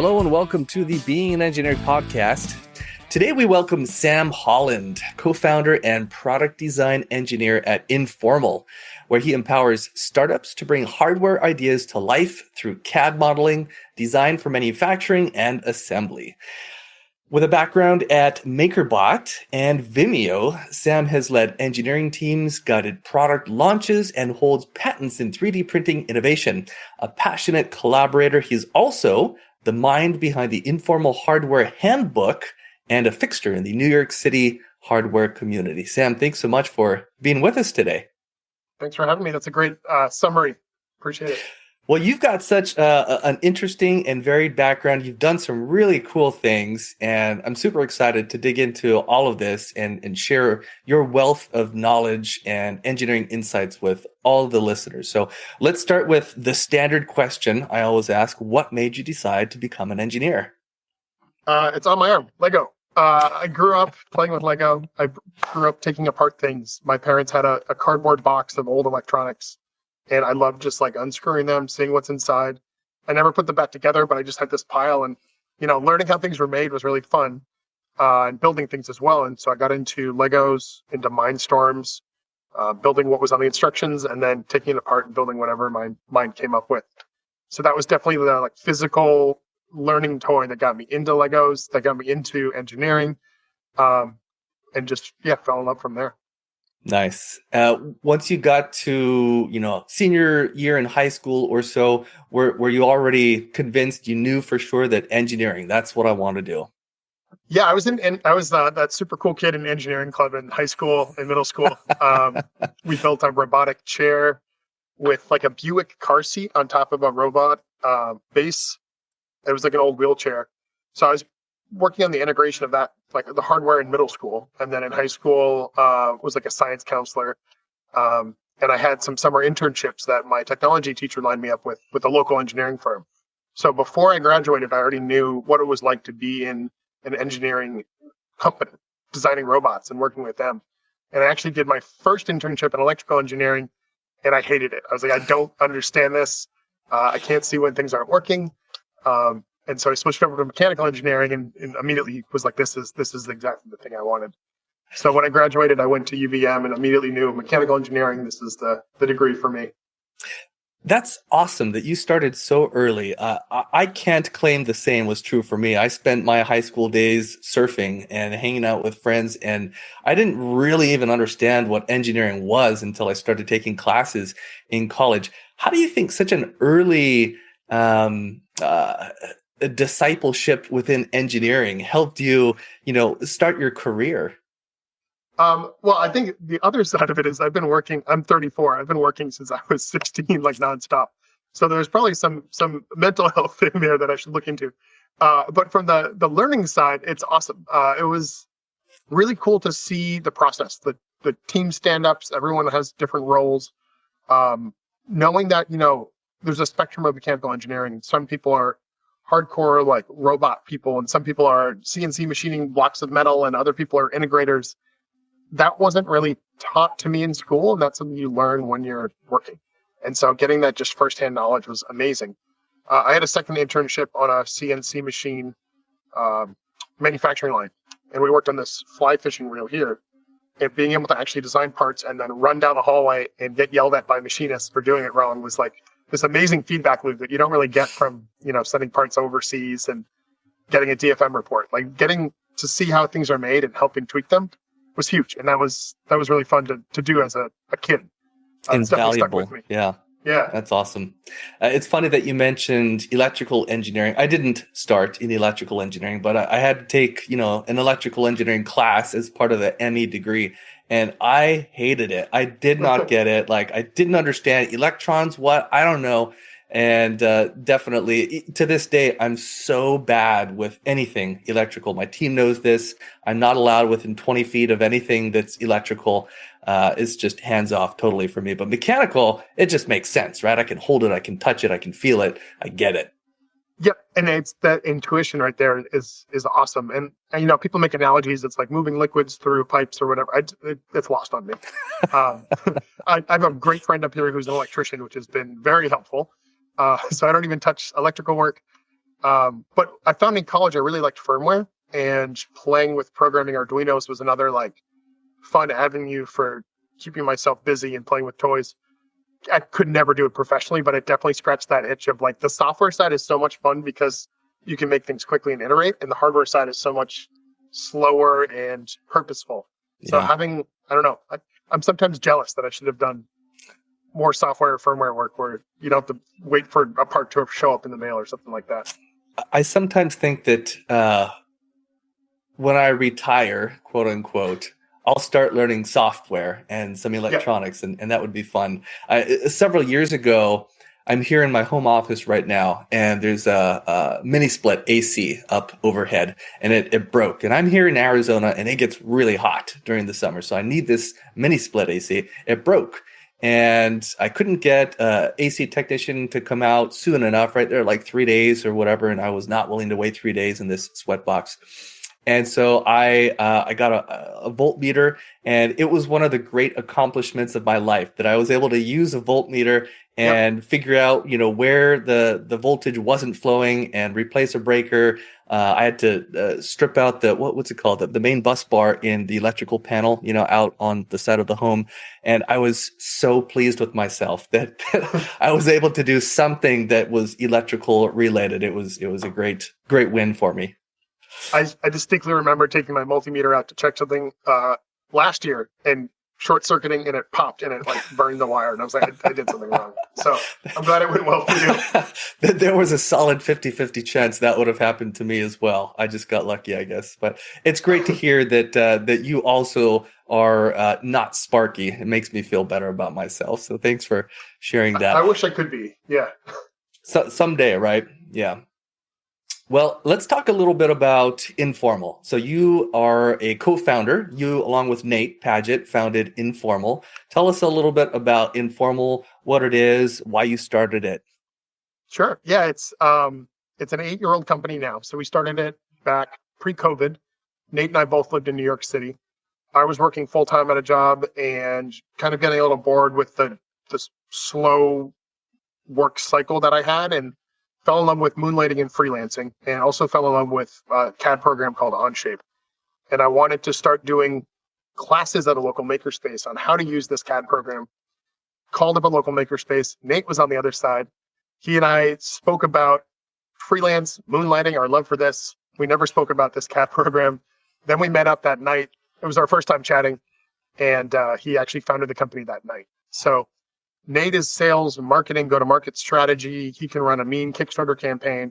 Hello and welcome to the Being an Engineer podcast. Today we welcome Sam Holland, co-founder and product design engineer at Informal, where he empowers startups to bring hardware ideas to life through CAD modeling, design for manufacturing, and assembly. With a background at MakerBot and Vimeo, Sam has led engineering teams, guided product launches, and holds patents in 3D printing innovation. A passionate collaborator, he's also the mind behind the Informal Hardware Handbook and a fixture in the New York City hardware community. Sam, thanks so much for being with us today. Thanks for having me. That's a great summary. Appreciate it. Well, you've got such an interesting and varied background. You've done some really cool things, and I'm super excited to dig into all of this and share your wealth of knowledge and engineering insights with all the listeners. So let's start with the standard question I always ask. What made you decide to become an engineer? It's on my arm, Lego. I grew up playing with Lego. I grew up taking apart things. My parents had a cardboard box of old electronics. And I loved just like unscrewing them, seeing what's inside. I never put them back together, but I just had this pile, and learning how things were made was really fun, and building things as well. And so I got into Legos, into Mindstorms, building what was on the instructions, and then taking it apart and building whatever my mind came up with. So that was definitely the physical learning toy that got me into Legos, that got me into engineering, and just fell in love from there. Nice. Once you got to, senior year in high school or so, were you already convinced, you knew for sure that engineering, that's what I want to do? Yeah, I was that super cool kid in engineering club in high school and middle school. We built a robotic chair with like a Buick car seat on top of a robot base. It was like an old wheelchair. So I was working on the integration of that, like the hardware in middle school. And then in high school, was like a science counselor. And I had some summer internships that my technology teacher lined me up with a local engineering firm. So before I graduated, I already knew what it was like to be in an engineering company, designing robots and working with them. And I actually did my first internship in electrical engineering, and I hated it. I was like, I don't understand this. I can't see when things aren't working. And so I switched over to mechanical engineering and immediately was like, this is exactly the thing I wanted. So when I graduated, I went to UVM and immediately knew mechanical engineering, this is the degree for me. That's awesome that you started so early. I can't claim the same was true for me. I spent my high school days surfing and hanging out with friends, and I didn't really even understand what engineering was until I started taking classes in college. How do you think such an early discipleship within engineering helped you, start your career? Well, I think the other side of it is I'm 34. I've been working since I was 16, like nonstop. So there's probably some mental health in there that I should look into. But from the learning side, it's awesome. It was really cool to see the process, the team stand-ups, everyone has different roles. Knowing that, there's a spectrum of mechanical engineering. Some people are hardcore like robot people, and some people are CNC machining blocks of metal, and other people are integrators. That wasn't really taught to me in school, and that's something you learn when you're working. And so getting that just firsthand knowledge was amazing. I had a second internship on a CNC machine manufacturing line, and we worked on this fly fishing reel here. And being able to actually design parts and then run down the hallway and get yelled at by machinists for doing it wrong was like this amazing feedback loop that you don't really get from, sending parts overseas and getting a DFM report. Like getting to see how things are made and helping tweak them was huge. And that was really fun to do as a kid. Invaluable. Yeah. Yeah. That's awesome. It's funny that you mentioned electrical engineering. I didn't start in electrical engineering, but I had to take, an electrical engineering class as part of the ME degree. And I hated it. I did not get it. Like, I didn't understand electrons, what? I don't know. And definitely, to this day, I'm so bad with anything electrical. My team knows this. I'm not allowed within 20 feet of anything that's electrical. It's just hands off totally for me. But mechanical, it just makes sense, right? I can hold it. I can touch it. I can feel it. I get it. Yep, and it's that intuition right there is awesome. And people make analogies. It's like moving liquids through pipes or whatever. It's lost on me. I have a great friend up here who's an electrician, which has been very helpful. So I don't even touch electrical work. But I found in college I really liked firmware, and playing with programming Arduinos was another like fun avenue for keeping myself busy and playing with toys. I could never do it professionally, but it definitely scratched that itch of like the software side is so much fun because you can make things quickly and iterate, and the hardware side is so much slower and purposeful. So Yeah. I don't know, I'm sometimes jealous that I should have done more software or firmware work where you don't have to wait for a part to show up in the mail or something like that. I sometimes think that when I retire, quote unquote, I'll start learning software and some electronics, and that would be fun. Several years ago, I'm here in my home office right now, and there's a mini split AC up overhead, and it broke. And I'm here in Arizona, and it gets really hot during the summer, so I need this mini split AC. It broke, and I couldn't get an AC technician to come out soon enough, right there, like 3 days or whatever, and I was not willing to wait 3 days in this sweatbox. And so I got a voltmeter, and it was one of the great accomplishments of my life that I was able to use a voltmeter and figure out, where the voltage wasn't flowing and replace a breaker. I had to strip out what's it called? The main bus bar in the electrical panel, out on the side of the home. And I was so pleased with myself that I was able to do something that was electrical related. It was a great win for me. I distinctly remember taking my multimeter out to check something last year and short circuiting, and it popped and it like burned the wire, and I was like, I did something wrong. So I'm glad it went well for you. There was a solid 50-50 chance that would have happened to me as well. I just got lucky, I guess. But it's great to hear that you also are not sparky. It makes me feel better about myself. So thanks for sharing that. I wish I could be. Yeah. So, someday, right? Yeah. Well, let's talk a little bit about Informal. So you are a co-founder. You, along with Nate Paget, founded Informal. Tell us a little bit about Informal, what it is, why you started it. Sure. Yeah, it's an 8-year-old company now. So we started it back pre-COVID. Nate and I both lived in New York City. I was working full-time at a job and kind of getting a little bored with the slow work cycle that I had, and fell in love with moonlighting and freelancing, and also fell in love with a CAD program called OnShape. And I wanted to start doing classes at a local makerspace on how to use this CAD program. Called up a local makerspace. Nate was on the other side. He and I spoke about freelance, moonlighting, our love for this. We never spoke about this CAD program. Then we met up that night. It was our first time chatting, and he actually founded the company that night. So Nate is sales, marketing, go-to-market strategy. He can run a mean Kickstarter campaign.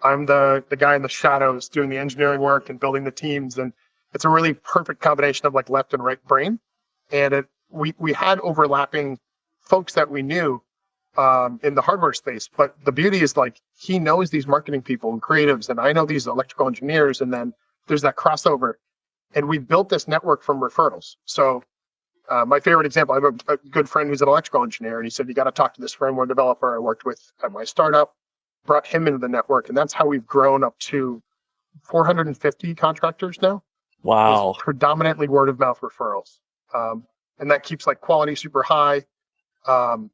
I'm the guy in the shadows doing the engineering work and building the teams. And it's a really perfect combination of like left and right brain. And we had overlapping folks that we knew in the hardware space. But the beauty is like he knows these marketing people and creatives, and I know these electrical engineers. And then there's that crossover. And we built this network from referrals. So my favorite example, I have a good friend who's an electrical engineer, and he said, you got to talk to this firmware developer I worked with at my startup, brought him into the network. And that's how we've grown up to 450 contractors now. Wow. It's predominantly word of mouth referrals. And that keeps like quality super high. And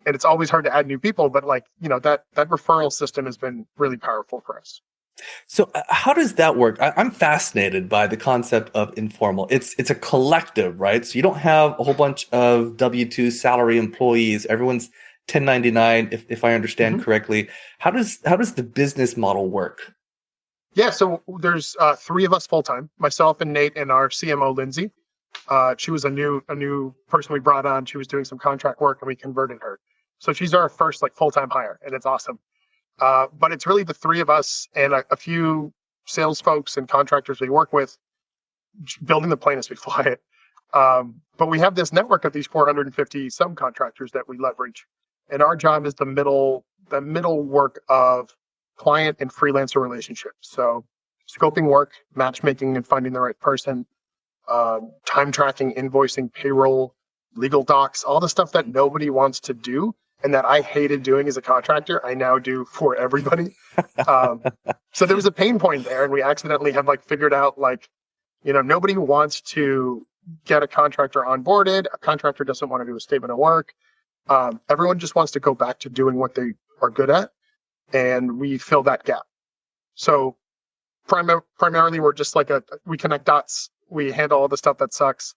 it's always hard to add new people, but like, that referral system has been really powerful for us. So how does that work? I'm fascinated by the concept of Informal. It's a collective, right? So you don't have a whole bunch of W-2 salary employees. Everyone's 1099, if I understand correctly. How does the business model work? Yeah, so there's 3 of us full time, myself and Nate and our CMO Lindsay. She was a new person we brought on. She was doing some contract work, and we converted her. So she's our first like full time hire, and it's awesome. But it's really the 3 of us and a few sales folks and contractors we work with building the plane as we fly it. But we have this network of these 450 subcontractors that we leverage. And our job is the middle work of client and freelancer relationships. So scoping work, matchmaking and finding the right person, time tracking, invoicing, payroll, legal docs, all the stuff that nobody wants to do and that I hated doing as a contractor, I now do for everybody. So there was a pain point there, and we accidentally have like figured out like, nobody wants to get a contractor onboarded. A contractor doesn't want to do a statement of work. Everyone just wants to go back to doing what they are good at, and we fill that gap. So primarily, we're just like we connect dots. We handle all the stuff that sucks.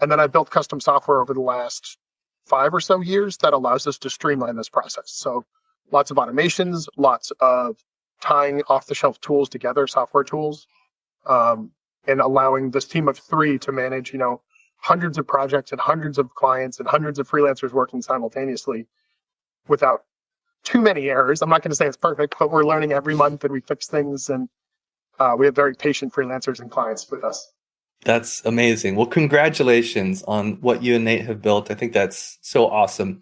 And then I built custom software over the last 5 or so years that allows us to streamline this process. So lots of automations, lots of tying off-the-shelf tools together, software tools, and allowing this team of 3 to manage, hundreds of projects and hundreds of clients and hundreds of freelancers working simultaneously without too many errors. I'm not going to say it's perfect, but we're learning every month and we fix things, and we have very patient freelancers and clients with us. That's amazing. Well, congratulations on what you and Nate have built. I think that's so awesome.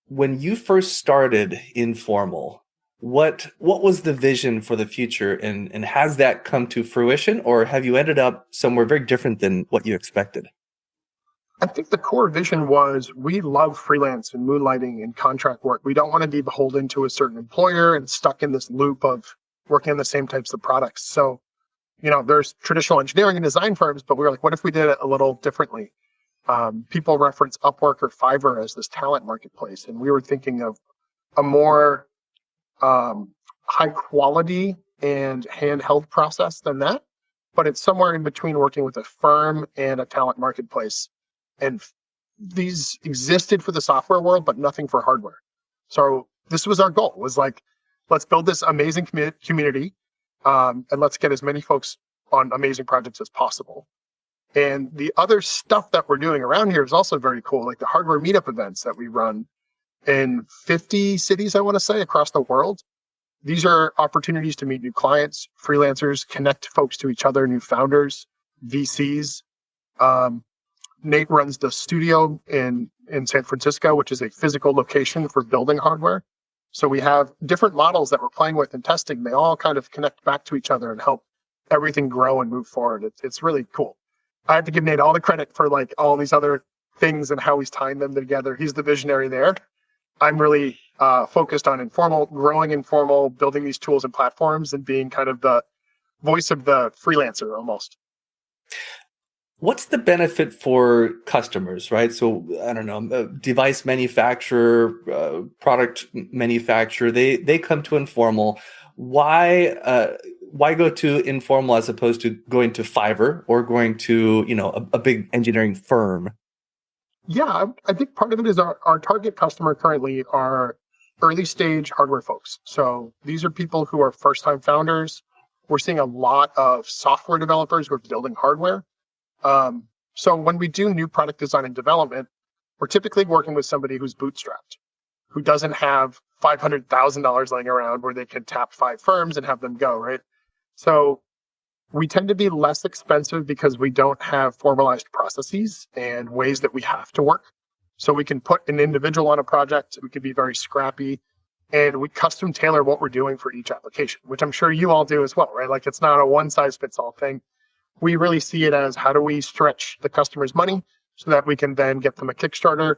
When you first started Informal, what was the vision for the future, and has that come to fruition, or have you ended up somewhere very different than what you expected? I think the core vision was we love freelance and moonlighting and contract work. We don't want to be beholden to a certain employer and stuck in this loop of working on the same types of products. So, there's traditional engineering and design firms, but we were like, what if we did it a little differently? People reference Upwork or Fiverr as this talent marketplace, and we were thinking of a more high quality and handheld process than that, but it's somewhere in between working with a firm and a talent marketplace. And these existed for the software world, but nothing for hardware. So this was our goal, was like, let's build this amazing community, and let's get as many folks on amazing projects as possible. And the other stuff that we're doing around here is also very cool, like the hardware meetup events that we run in 50 cities, I want to say, across the world. These are opportunities to meet new clients, freelancers, connect folks to each other, new founders, VCs. Nate runs the studio in San Francisco, which is a physical location for building hardware. So we have different models that we're playing with and testing. They all kind of connect back to each other and help everything grow and move forward. It's really cool. I have to give Nate all the credit for like all these other things and how he's tying them together. He's the visionary there. I'm really focused on Informal, growing Informal, building these tools and platforms, and being kind of the voice of the freelancer almost. What's the benefit for customers, right? So, I don't know, device manufacturer, product manufacturer, they come to Informal. Why go to Informal as opposed to going to Fiverr or going to, a big engineering firm? Yeah, I think part of it is our target customer currently are early stage hardware folks. So these are people who are first-time founders. We're seeing a lot of software developers who are building hardware. So when we do new product design and development, we're typically working with somebody who's bootstrapped, who doesn't have $500,000 laying around where they can tap 5 firms and have them go, right? So we tend to be less expensive because we don't have formalized processes and ways that we have to work. So we can put an individual on a project, we can be very scrappy, and we custom tailor what we're doing for each application, which I'm sure you all do as well, right? Like, it's not a one-size-fits-all thing. We really see it as, how do we stretch the customer's money so that we can then get them a Kickstarter,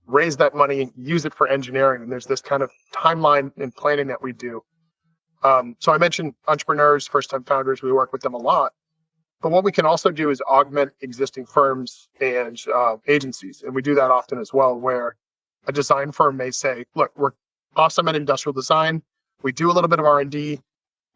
raise that money, use it for engineering. And there's this kind of timeline and planning that we do. So I mentioned entrepreneurs, first-time founders, we work with them a lot. But what we can also do is augment existing firms and agencies. And we do that often as well, where a design firm may say, look, we're awesome at industrial design. We do a little bit of R&D.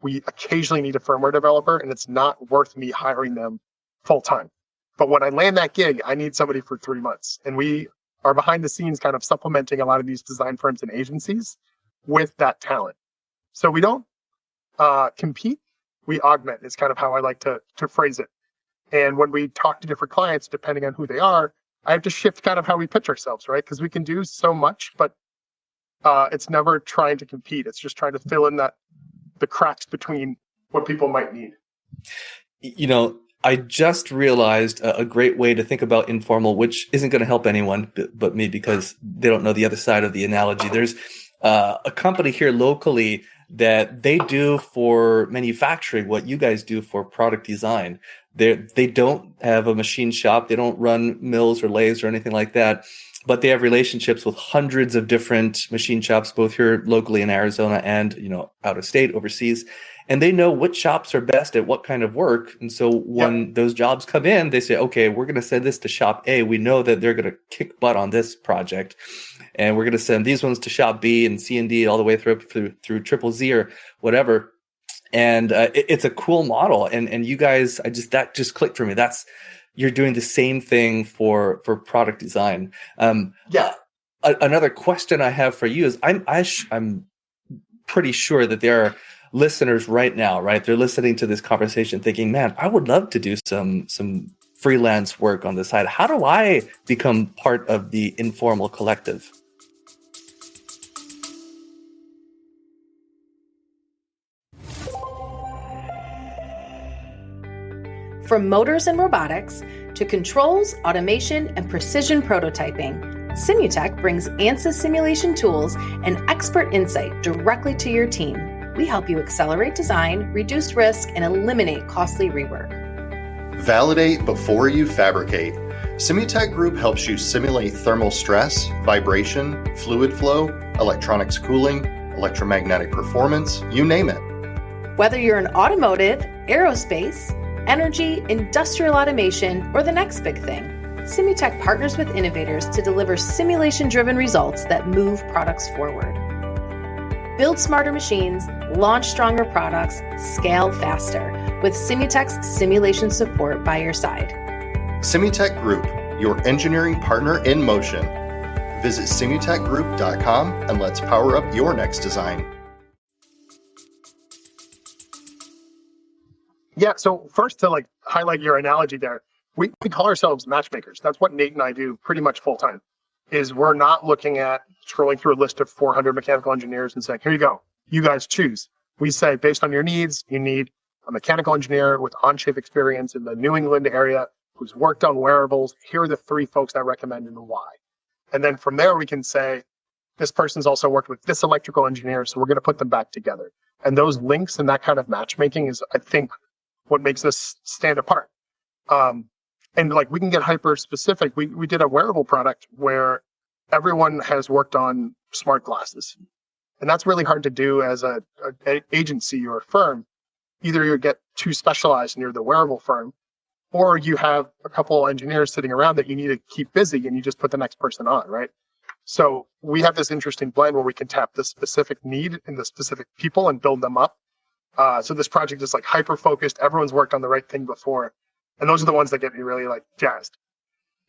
We occasionally need a firmware developer, and it's not worth me hiring them full-time. But when I land that gig, I need somebody for 3 months. And we are behind the scenes kind of supplementing a lot of these design firms and agencies with that talent. So we don't compete, we augment is kind of how I like to phrase it. And when we talk to different clients, depending on who they are, I have to shift kind of how we pitch ourselves, right? Because we can do so much, but it's never trying to compete. It's just trying to fill in the cracks between what people might need. I just realized a great way to think about Informal, which isn't going to help anyone but me, because they don't know the other side of the analogy. There's a company here locally that they do for manufacturing what you guys do for product design. They don't have a machine shop. They don't run mills or lathes or anything like that. but they have relationships with hundreds of different machine shops, both here locally in Arizona and, out of state, overseas. And they know what shops are best at what kind of work. And so when those jobs come in, they say, okay, we're going to send this to shop A. We know that they're going to kick butt on this project. And we're going to send these ones to shop B and C and D all the way through triple Z or whatever. And it's a cool model. And you guys, that just clicked for me. You're doing the same thing for product design. Another question I have for you is I'm pretty sure that there are listeners right now, right? They're listening to this conversation thinking, man, I would love to do some freelance work on the side. How do I become part of the Informal Collective? From motors and robotics to controls, automation, and precision prototyping, Simutech brings ANSYS simulation tools and expert insight directly to your team. We help you accelerate design, reduce risk, and eliminate costly rework. Validate before you fabricate. Simutech Group helps you simulate thermal stress, vibration, fluid flow, electronics cooling, electromagnetic performance, you name it. Whether you're in automotive, aerospace, energy, industrial automation, or the next big thing, Simutech partners with innovators to deliver simulation-driven results that move products forward. Build smarter machines, launch stronger products, scale faster with Simutech's simulation support by your side. Simutech Group, your engineering partner in motion. Visit simutechgroup.com and let's power up your next design. Yeah, so first to highlight your analogy there, we call ourselves matchmakers. That's what Nate and I do pretty much full time, is we're not looking at scrolling through a list of 400 mechanical engineers and saying, here you go, you guys choose. We say, based on your needs, you need a mechanical engineer with OnShape experience in the New England area who's worked on wearables. Here are the 3 folks I recommend and why. And then from there, we can say, this person's also worked with this electrical engineer, so we're going to put them back together. And those links and that kind of matchmaking is, I think, what makes us stand apart. And we can get hyper specific. We did a wearable product where everyone has worked on smart glasses. And that's really hard to do as an agency or a firm. Either you get too specialized and you're the wearable firm, or you have a couple engineers sitting around that you need to keep busy and you just put the next person on, right? So we have this interesting blend where we can tap the specific need in the specific people and build them up. So this project is hyper focused. Everyone's worked on the right thing before. And those are the ones that get me really jazzed.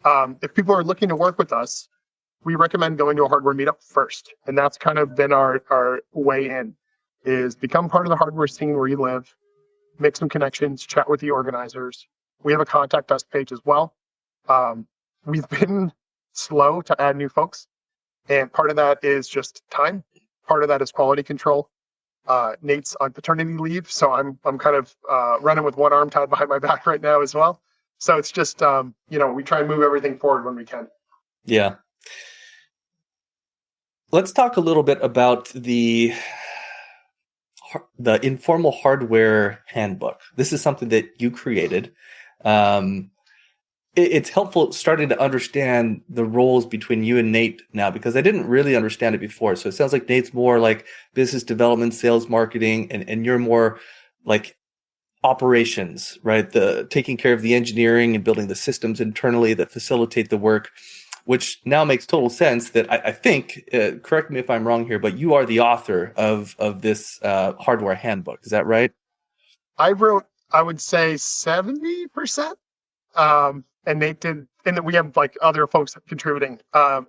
If people are looking to work with us, we recommend going to a hardware meetup first. And that's kind of been our way in, is become part of the hardware scene where you live, make some connections, chat with the organizers. We have a contact us page as well. We've been slow to add new folks. And part of that is just time. Part of that is quality control. Nate's on paternity leave, so I'm kind of running with one arm tied behind my back right now as well. So it's just we try and move everything forward when we can. Yeah. Let's talk a little bit about the Informal Hardware Handbook. This is something that you created. It's helpful starting to understand the roles between you and Nate now, because I didn't really understand it before. So it sounds like Nate's more like business development, sales, marketing, and you're more like operations, right? The taking care of the engineering and building the systems internally that facilitate the work, which now makes total sense. That I think, correct me if I'm wrong here, but you are the author of this hardware handbook. Is that right? I wrote, I would say 70%. And Nate did, and we have other folks contributing.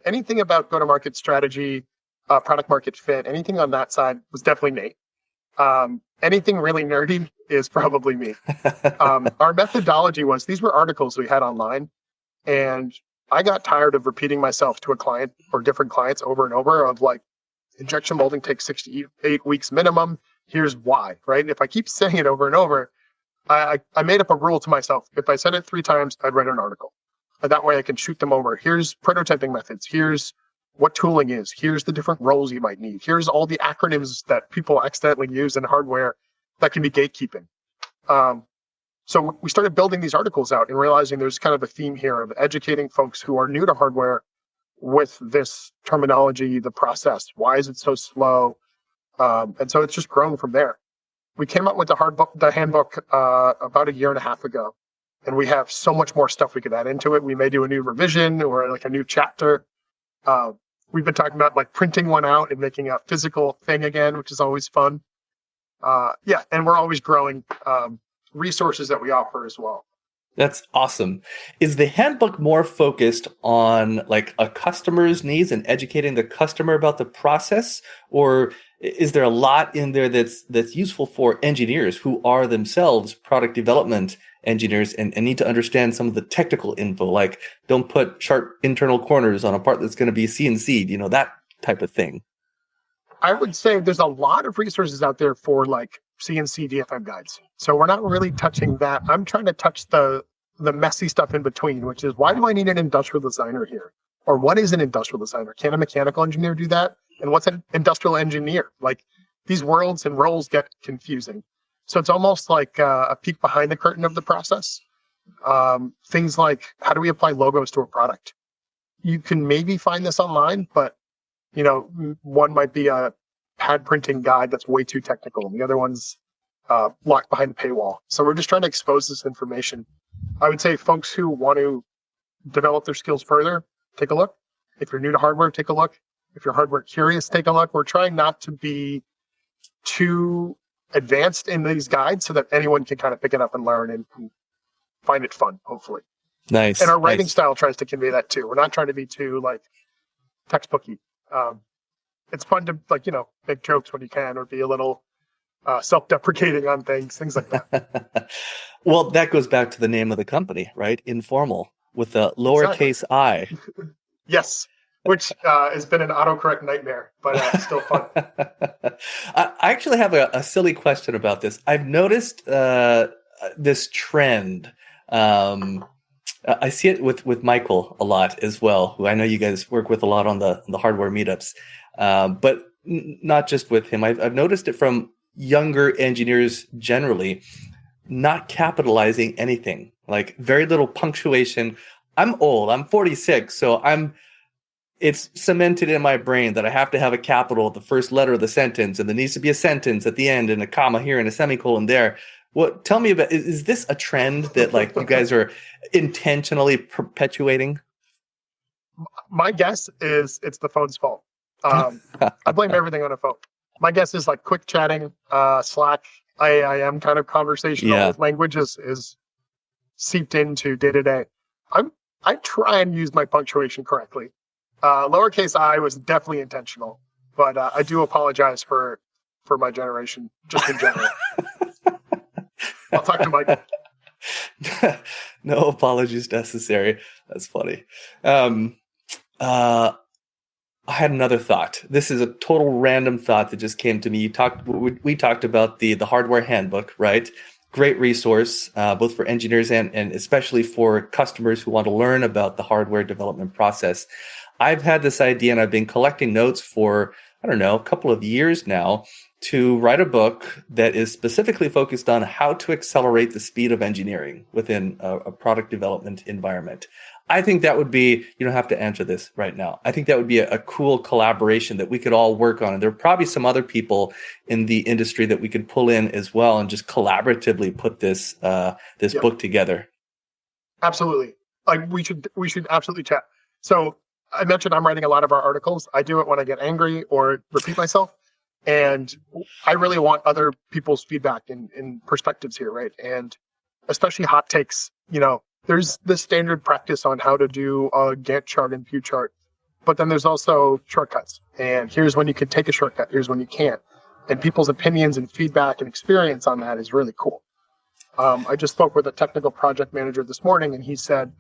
Anything about go-to-market strategy, product market fit, anything on that side was definitely Nate. Anything really nerdy is probably me. Our methodology was, these were articles we had online, and I got tired of repeating myself to a client or different clients over and over of injection molding takes 6 to 8 weeks minimum. Here's why, right? If I keep saying it over and over, I made up a rule to myself. If I said it 3 times, I'd write an article. And that way I can shoot them over. Here's prototyping methods. Here's what tooling is. Here's the different roles you might need. Here's all the acronyms that people accidentally use in hardware that can be gatekeeping. So we started building these articles out and realizing there's kind of a theme here of educating folks who are new to hardware with this terminology, the process. Why is it so slow? And so it's just grown from there. We came up with the handbook about a year and a half ago, and we have so much more stuff we could add into it. We may do a new revision or like a new chapter. We've been talking about like printing one out and making a physical thing again, which is always fun. And we're always growing resources that we offer as well. That's awesome. Is the handbook more focused on like a customer's needs and educating the customer about the process, or is there a lot in there that's useful for engineers who are themselves product development engineers and need to understand some of the technical info, like don't put sharp internal corners on a part that's going to be CNC'd, that type of thing? I would say there's a lot of resources out there for like CNC DFM guides. So we're not really touching that. I'm trying to touch the messy stuff in between, which is, why do I need an industrial designer here? Or what is an industrial designer? Can a mechanical engineer do that? And what's an industrial engineer? Like, these worlds and roles get confusing. So it's almost like a peek behind the curtain of the process. Things like, how do we apply logos to a product? You can maybe find this online, but one might be a pad printing guide that's way too technical. The other one's locked behind the paywall. So we're just trying to expose this information. I would say folks who want to develop their skills further, take a look. If you're new to hardware, take a look. If you're hardware curious, take a look. We're trying not to be too advanced in these guides so that anyone can kind of pick it up and learn and find it fun, hopefully. Nice. And our writing style tries to convey that too. We're not trying to be too like textbooky. It's fun to make jokes when you can, or be a little self-deprecating on things like that. Well, that goes back to the name of the company, right? Informal, with a lowercase I. Yes, which has been an autocorrect nightmare, but still fun. I actually have a silly question about this. I've noticed this trend. I see it with Michael a lot as well, who I know you guys work with a lot on the hardware meetups, but not just with him. I've noticed it from younger engineers generally, not capitalizing anything, like very little punctuation. I'm old. I'm 46, so it's cemented in my brain that I have to have a capital at the first letter of the sentence, and there needs to be a sentence at the end, and a comma here and a semicolon there. Tell me about, is this a trend that like you guys are intentionally perpetuating? My guess is it's the phone's fault. I blame everything on a phone. My guess is like quick chatting, Slack, IAM kind of conversational language is seeped into day to day. I try and use my punctuation correctly. Lowercase I was definitely intentional, but I do apologize for my generation, just in general. I'll talk to Mike. No apologies necessary. That's funny. I had another thought. This is a total random thought that just came to me. We talked about the hardware handbook, right? Great resource, both for engineers and especially for customers who want to learn about the hardware development process. I've had this idea, and I've been collecting notes for, a couple of years now, to write a book that is specifically focused on how to accelerate the speed of engineering within a product development environment. I think that would be, you don't have to answer this right now. I think that would be a cool collaboration that we could all work on. And there are probably some other people in the industry that we could pull in as well and just collaboratively put this book together. Absolutely. Like we should absolutely chat. So I mentioned I'm writing a lot of our articles. I do it when I get angry or repeat myself. And I really want other people's feedback and perspectives here, right? And especially hot takes. There's the standard practice on how to do a Gantt chart and Pew chart, but then there's also shortcuts. And here's when you can take a shortcut. Here's when you can't. And people's opinions and feedback and experience on that is really cool. I just spoke with a technical project manager this morning, and he said,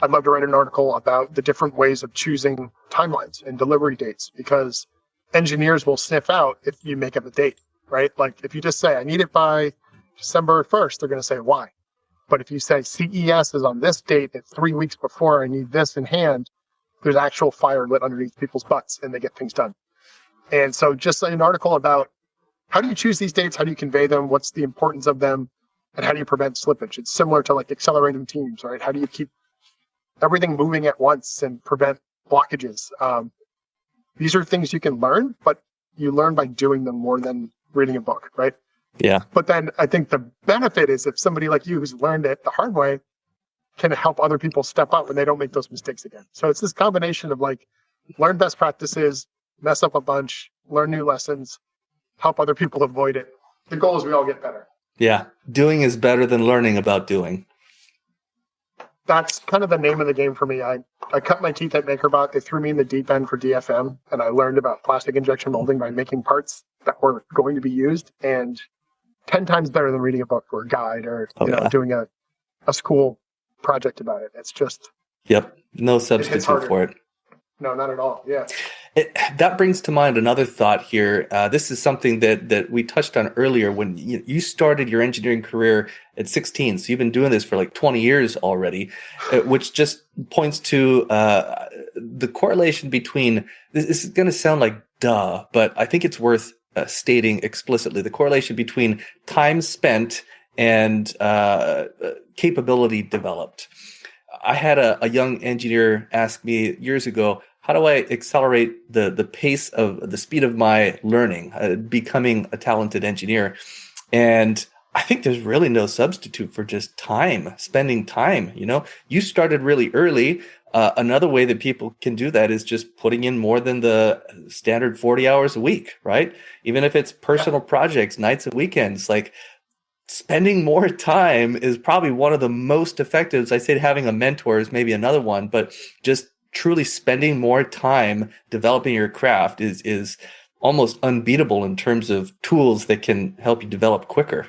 I'd love to write an article about the different ways of choosing timelines and delivery dates, because engineers will sniff out if you make up a date, right? Like if you just say, I need it by December 1st, they're going to say, why? But if you say CES is on this date at 3 weeks before I need this in hand, there's actual fire lit underneath people's butts and they get things done. And so just an article about how do you choose these dates? How do you convey them? What's the importance of them? And how do you prevent slippage? It's similar to like accelerating teams, right? How do you keep everything moving at once and prevent blockages. These are things you can learn, but you learn by doing them more than reading a book, right? Yeah. But then I think the benefit is if somebody like you who's learned it the hard way can help other people step up and they don't make those mistakes again. So it's this combination of like learn best practices, mess up a bunch, learn new lessons, help other people avoid it. The goal is we all get better. Yeah. Doing is better than learning about doing. That's kind of the name of the game for me. I cut my teeth at MakerBot. They threw me in the deep end for DFM, and I learned about plastic injection molding by making parts that were going to be used, and 10 times better than reading a book or a guide or doing a school project about it. It's just... Yep. No substitute for it. No, not at all. Yeah. That brings to mind another thought here. This is something that we touched on earlier when you started your engineering career at 16. So you've been doing this for like 20 years already, which just points to the correlation between, this is going to sound like duh, but I think it's worth stating explicitly, the correlation between time spent and capability developed. I had a young engineer ask me years ago, how do I accelerate the pace of the speed of my learning, becoming a talented engineer? And I think there's really no substitute for just time, spending time. You started really early. Another way that people can do that is just putting in more than the standard 40 hours a week, right? Even if it's personal projects, nights and weekends, like spending more time is probably one of the most effective. I say having a mentor is maybe another one, but just truly spending more time developing your craft is almost unbeatable in terms of tools that can help you develop quicker.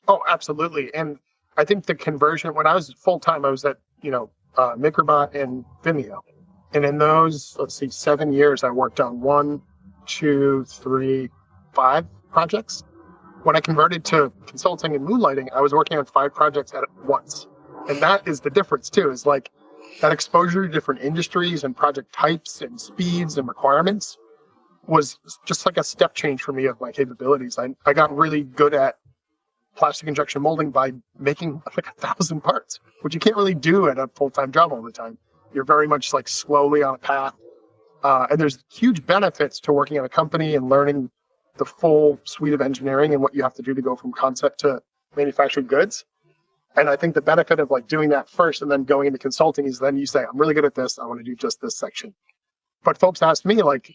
Oh, absolutely. And I think the conversion, when I was full-time, I was at, MakerBot and Vimeo. And in those, 7 years, I worked on 1, 2, 3, 5 projects. When I converted to consulting and moonlighting, I was working on 5 projects at once. And that is the difference too, is like that exposure to different industries and project types and speeds and requirements was just like a step change for me of my capabilities. I got really good at plastic injection molding by making like 1,000 parts, which you can't really do at a full-time job all the time. You're very much like slowly on a path. And there's huge benefits to working at a company and learning the full suite of engineering and what you have to do to go from concept to manufactured goods. And I think the benefit of like doing that first and then going into consulting is then you say, I'm really good at this. I want to do just this section. But folks ask me like,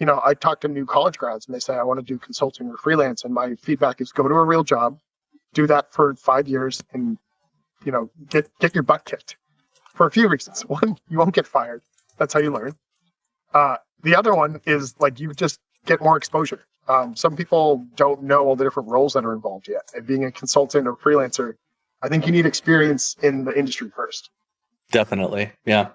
I talk to new college grads and they say, I want to do consulting or freelance. And my feedback is go to a real job, do that for 5 years and, get your butt kicked for a few reasons. One, you won't get fired. That's how you learn. The other one is like, you just get more exposure. Some people don't know all the different roles that are involved yet. And being a consultant or freelancer, I think you need experience in the industry first. Definitely. Yeah.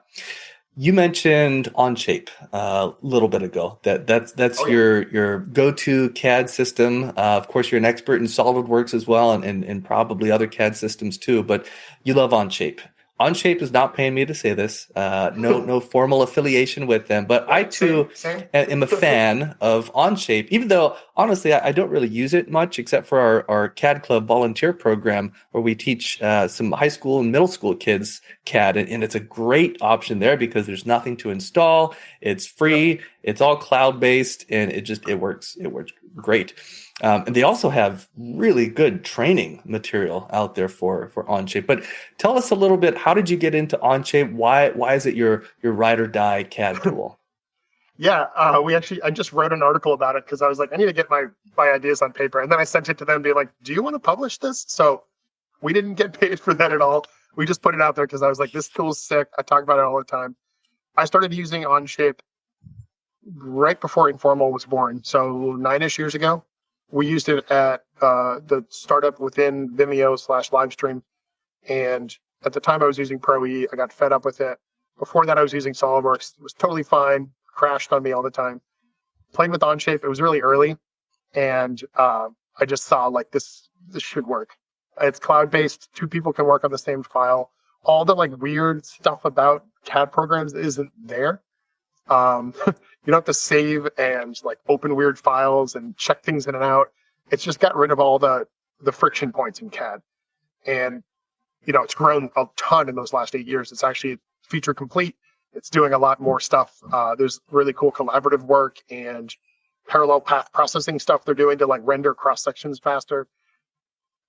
You mentioned OnShape a little bit ago. That's your go-to CAD system. Of course, you're an expert in SolidWorks as well, and probably other CAD systems too. But you love OnShape. OnShape is not paying me to say this. No formal affiliation with them. But I too am a fan of OnShape, even though honestly I don't really use it much except for our CAD Club volunteer program where we teach some high school and middle school kids CAD, and it's a great option there because there's nothing to install. It's free. It's all cloud based, and it works. It works great. And they also have really good training material out there for OnShape. But tell us a little bit, how did you get into OnShape? Why is it your ride or die CAD tool? Yeah, I just wrote an article about it because I was like, I need to get my ideas on paper. And then I sent it to them being like, do you want to publish this? So we didn't get paid for that at all. We just put it out there because I was like, this tool's sick. I talk about it all the time. I started using OnShape right before Informal was born. So 9-ish years ago. We used it at the startup within Vimeo / Livestream. And at the time I was using Pro E, I got fed up with it. Before that, I was using SolidWorks. It was totally fine. Crashed on me all the time. Playing with OnShape, it was really early. And I just saw like this should work. It's cloud-based. 2 people can work on the same file. All the like weird stuff about CAD programs isn't there. You don't have to save and like open weird files and check things in and out. It's just got rid of all the friction points in CAD. And, it's grown a ton in those last 8 years. It's actually feature complete. It's doing a lot more stuff. There's really cool collaborative work and parallel path processing stuff they're doing to like render cross sections faster.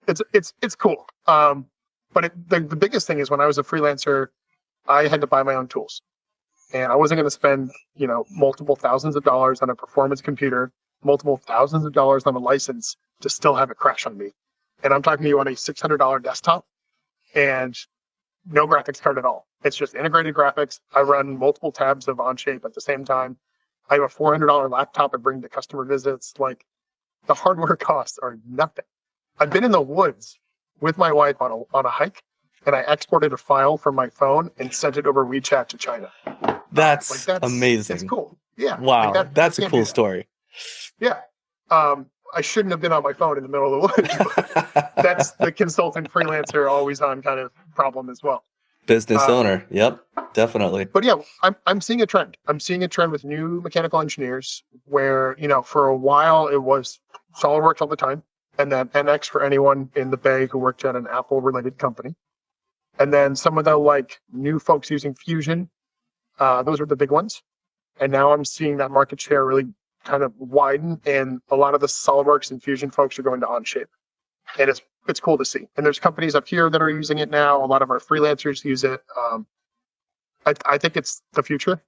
It's cool. But the biggest thing is when I was a freelancer, I had to buy my own tools, and I wasn't going to spend multiple thousands of dollars on a performance computer, multiple thousands of dollars on a license to still have it crash on me. And I'm talking to you on a $600 desktop and no graphics card at all. It's just integrated graphics. I run multiple tabs of OnShape at the same time. I have a $400 laptop I bring to customer visits. Like, the hardware costs are nothing. I've been in the woods with my wife on a hike, and I exported a file from my phone and sent it over WeChat to China. That's amazing. It's cool. Yeah. Wow. That's a cool story. Yeah. I shouldn't have been on my phone in the middle of the woods, but that's the consultant freelancer always on kind of problem as well. Business owner. Yep, definitely. But yeah, I'm seeing a trend. I'm seeing a trend with new mechanical engineers where, for a while it was SolidWorks all the time, and then NX for anyone in the Bay who worked at an Apple related company. And then some of the like new folks using Fusion, those were the big ones. And now I'm seeing that market share really kind of widen, and a lot of the SolidWorks and Fusion folks are going to OnShape. And it's cool to see. And there's companies up here that are using it now. A lot of our freelancers use it. I think it's the future.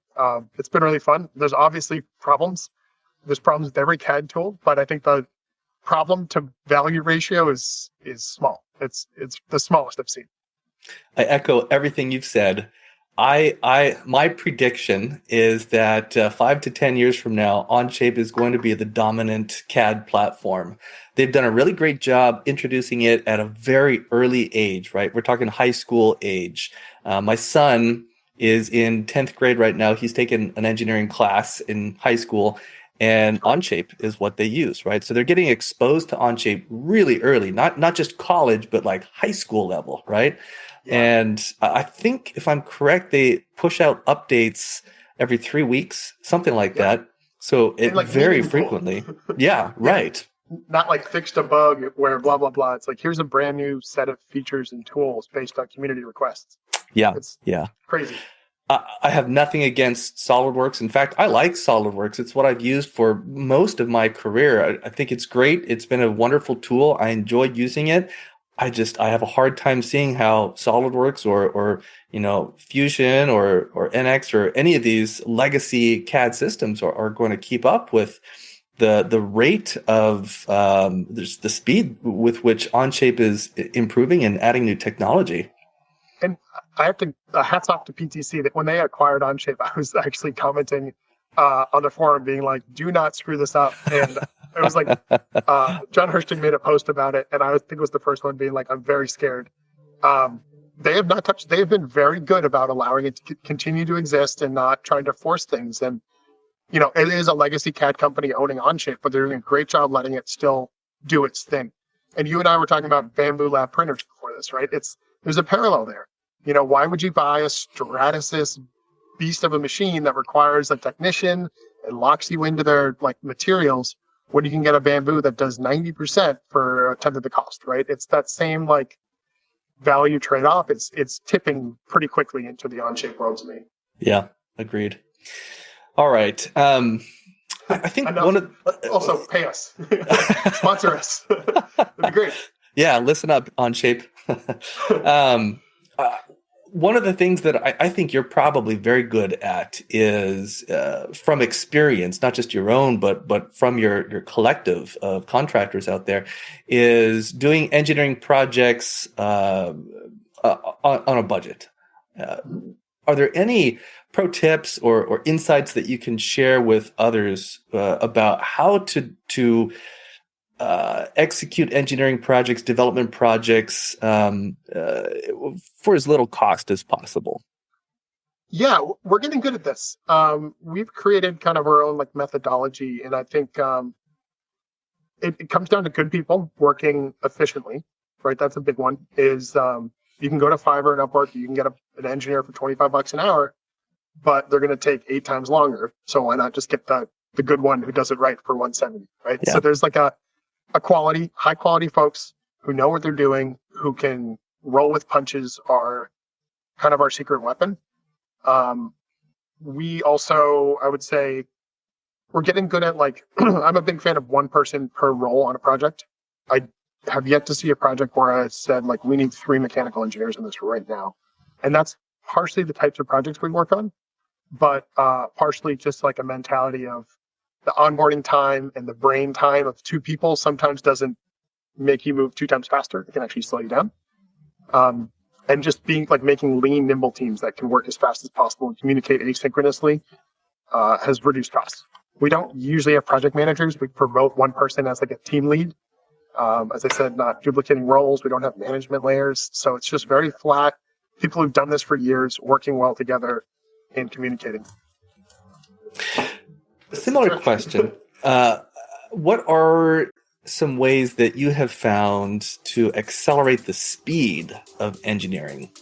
It's been really fun. There's obviously problems. There's problems with every CAD tool, but I think the problem to value ratio is small. It's the smallest I've seen. I echo everything you've said. My prediction is that 5 to 10 years from now, OnShape is going to be the dominant CAD platform. They've done a really great job introducing it at a very early age, right? We're talking high school age. My son is in 10th grade right now. He's taken an engineering class in high school, and OnShape is what they use, right? So they're getting exposed to OnShape really early, not just college, but like high school level, right? Yeah. And I think, if I'm correct, they push out updates every 3 weeks, something like that. So it like very frequently. Yeah, right. Not like fixed a bug where blah, blah, blah. It's like, here's a brand new set of features and tools based on community requests. Yeah, it's yeah. Crazy. I have nothing against SolidWorks. In fact, I like SolidWorks. It's what I've used for most of my career. I think it's great. It's been a wonderful tool. I enjoy using it. I have a hard time seeing how SolidWorks or Fusion or NX or any of these legacy CAD systems are going to keep up with the rate of the speed with which OnShape is improving and adding new technology. And I have to hats off to PTC that when they acquired OnShape, I was actually commenting on the forum being like, "Do not screw this up." And it was like John Hurston made a post about it, and I think it was the first one being like, "I'm very scared." They have not touched. They have been very good about allowing it to continue to exist and not trying to force things. And it is a legacy CAD company owning OnShape, but they're doing a great job letting it still do its thing. And you and I were talking about Bamboo Lab printers before this, right? There's a parallel there. Why would you buy a Stratasys beast of a machine that requires a technician and locks you into their like materials when you can get a Bamboo that does 90% for a tenth of the cost, right? It's that same like value trade-off. It's tipping pretty quickly into the OnShape world to me. Yeah, agreed. All right. I think also pay us, sponsor us. That'd be great. Yeah, listen up, OnShape. One of the things that I think you're probably very good at is from experience, not just your own, but from your collective of contractors out there, is doing engineering projects on a budget. Are there any pro tips or insights that you can share with others about how to execute engineering projects, development projects for as little cost as possible? Yeah, we're getting good at this. We've created kind of our own like methodology, and I think it comes down to good people working efficiently, right? That's a big one. Is you can go to Fiverr and Upwork, you can get an engineer for $25 an hour, but they're going to take 8 times longer. So why not just get the good one who does it right for $170, right? Yeah. So there's like a high quality folks who know what they're doing, who can roll with punches are kind of our secret weapon. we also, I would say, we're getting good at like, I'm a big fan of one person per role on a project. I have yet to see a project where I said like, we need 3 mechanical engineers in this right now. And that's partially the types of projects we work on, but partially just like a mentality of the onboarding time and the brain time of 2 people sometimes doesn't make you move 2 times faster. It can actually slow you down. And just being like making lean, nimble teams that can work as fast as possible and communicate asynchronously has reduced costs. We don't usually have project managers. We promote one person as like a team lead. As I said, not duplicating roles. We don't have management layers. So it's just very flat. People who've done this for years, working well together and communicating. Similar question. What are some ways that you have found to accelerate the speed of engineering?